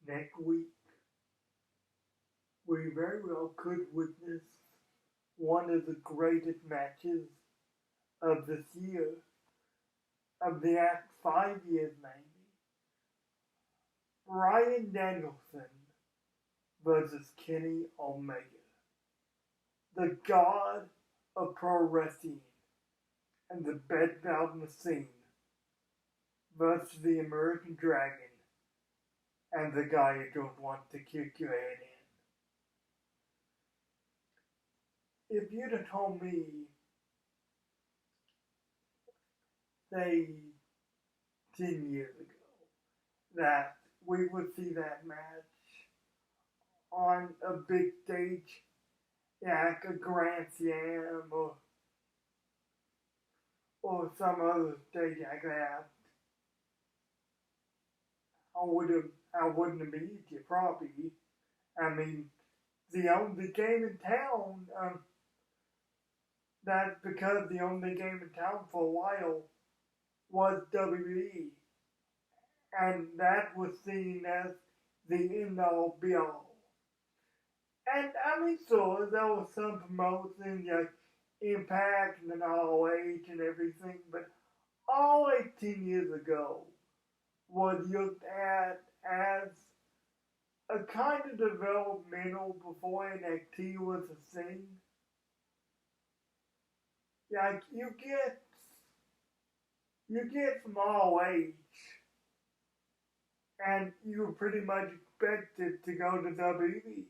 Next week, we very well could witness one of the greatest matches of this year, of the last 5 years maybe. Bryan Danielson versus Kenny Omega, the god of pro wrestling and the best belt in the scene, versus the American Dragon and the guy who just wants to kick your head in. If you'd have told me, say, 10 years ago, that we would see that match on a big stage, like a Grand Slam or some other stage like that, I wouldn't have believed you probably. I mean, the only game in town, that's because the only game in town for a while was WWE. And that was seen as the end-all be-all. And I mean, so there was some promotion, like Impact and ROH and everything, but all 18 years ago was looked at as a kind of developmental before NXT was a thing. Like you get from ROH, and you were pretty much expected to go to WWE.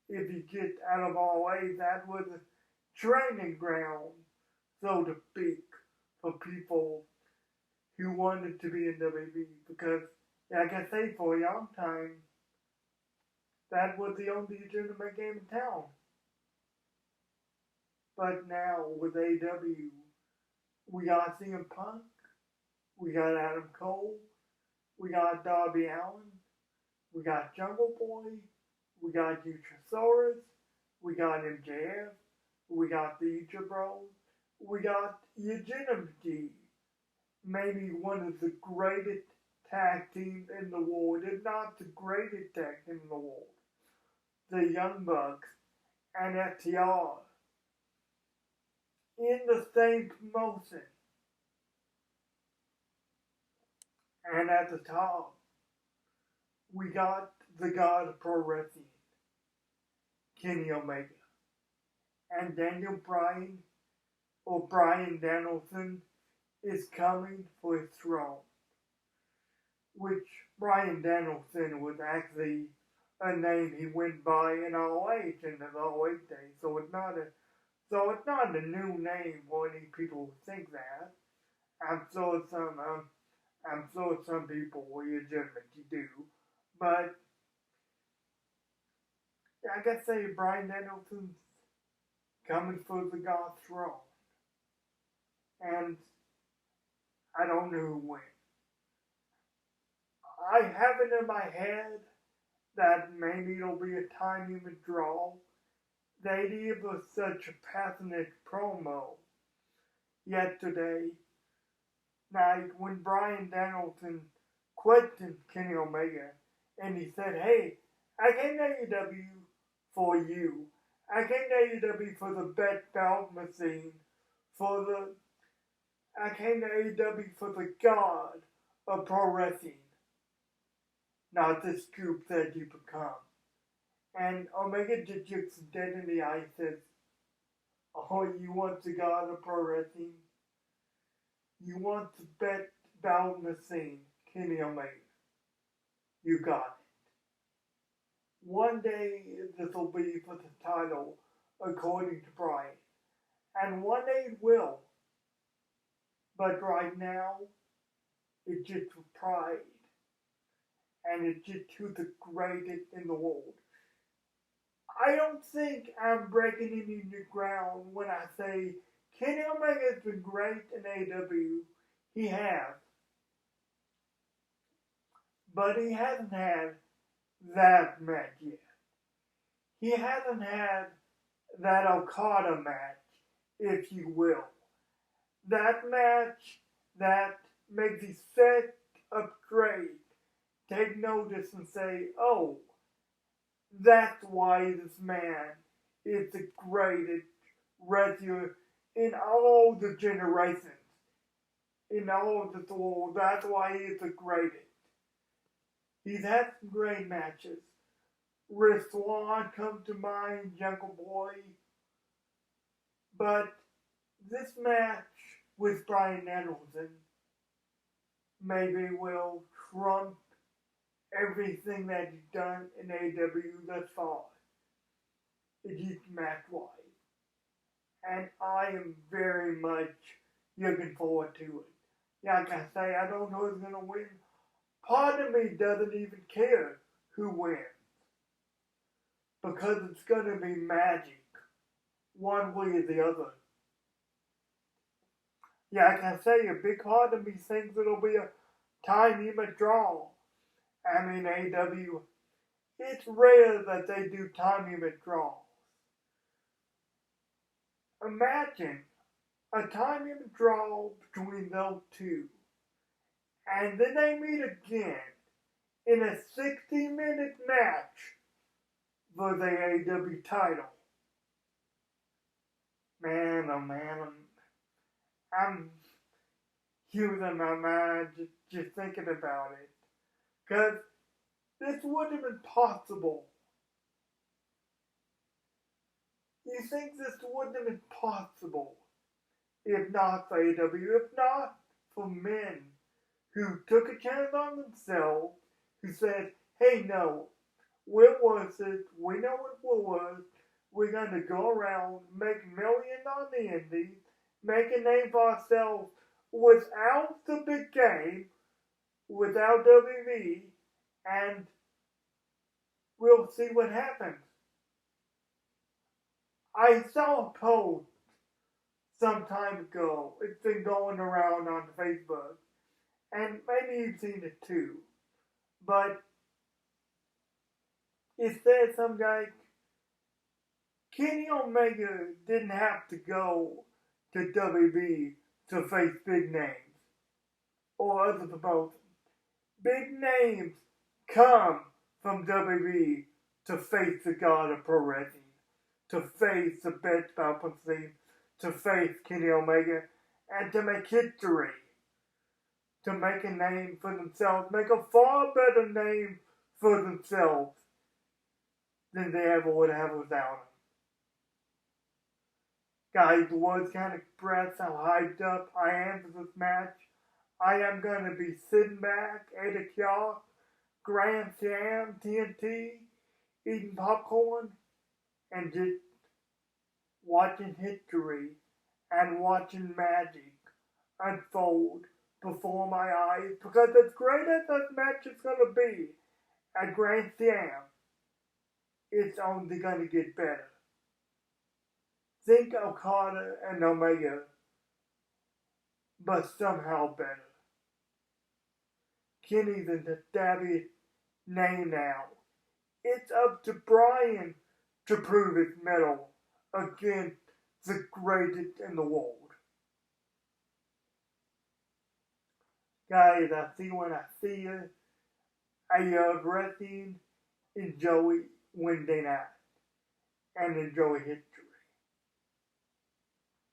If you get out of ROH, that was a training ground, so to speak, for people who wanted to be in WWE, because, like I say, for a long time, that was the only legitimate game in town. But now, with AEW, we got CM Punk, we got Adam Cole, we got Darby Allin, we got Jungle Boy, we got Luchasaurus, we got MJF, we got the Lucha Bros, we got Legitimacy, maybe one of the greatest tag teams in the world, if not the greatest tag team in the world, the Young Bucks and FTR, in the same promotion. And at the top, we got the god of pro wrestling, Kenny Omega. And Daniel Bryan, or Bryan Danielson, is coming for his throne. Which Bryan Danielson was actually a name he went by in ROH in his ROH days, so it's not a new name for any people who think that. I'm sure some people will legitimately do, but like I say, Bryan Danielson's coming for the God throne, and I don't know who wins. I have it in my head that maybe it'll be a time limit draw. They gave us such a passionate promo yesterday. Like when Bryan Danielson questioned Kenny Omega and he said, "Hey, I came to AEW for you. I came to AEW for the best belt machine, I came to AEW for the god of pro wrestling, not the scoop that you become." And Omega just looks dead in the eye and says, "Oh, you want the god of pro wrestling? You want the best belt in the scene, Kenny Omega. You got it. One day this will be for the title, according to Bryan. And one day it will. But right now, it's just for pride. And it's just who's the greatest in the world. I don't think I'm breaking any new ground when I say Kenny Omega has been great in AEW. He has. But he hasn't had that match yet. He hasn't had that Okada match, if you will. That match that makes his set up great take notice and say, oh, that's why this man is the greatest wrestler in all the generations, in all of this world. That's why he is the greatest. He's had some great matches. Rich Swann comes to mind, Jungle Boy. But this match with Bryan Danielson maybe will trump everything that he's done in AEW thus far. It is match-wise. And I am very much looking forward to it. Like I say, I don't know who's going to win. Part of me doesn't even care who wins. Because it's going to be magic. One way or the other. Like I say, a big part of me thinks it'll be a time limit draw. I mean, AEW, it's rare that they do time limit draws. Imagine a time limit draw between those two. And then they meet again in a 60-minute match for the AEW title. Man, oh man, I'm losing my mind just thinking about it. Because this wouldn't have been possible. You think this wouldn't have been possible if not for AEW, if not for men who took a chance on themselves, who said, hey, no, we're worth it, we know what we're worth, we're going to go around, make millions on the indies, make a name for ourselves without the big game, without WWE, and we'll see what happens. I saw a post some time ago. It's been going around on Facebook. And maybe you've seen it too. But it said something like, Kenny Omega didn't have to go to WWE to face big names or other promotions. Big names come from WWE to face the god of pro wrestling, to face the best Falcon scene, to face Kenny Omega, and to make history, to make a name for themselves, make a far better name for themselves than they ever would have without him. Guys, the words can't express how hyped up I am for this match. I am going to be sitting back, 8 o'clock, Grand Slam, TNT, eating popcorn, and just watching history and watching magic unfold before my eyes. Because as great as this match is going to be at Grand Slam, it's only going to get better. Think Okada and Omega, but somehow better. Kenny's an established name now. It's up to Bryan to prove his mettle against the greatest in the world. Guys, I see when I see you. I love wrestling. Enjoy Wednesday night. And enjoy history.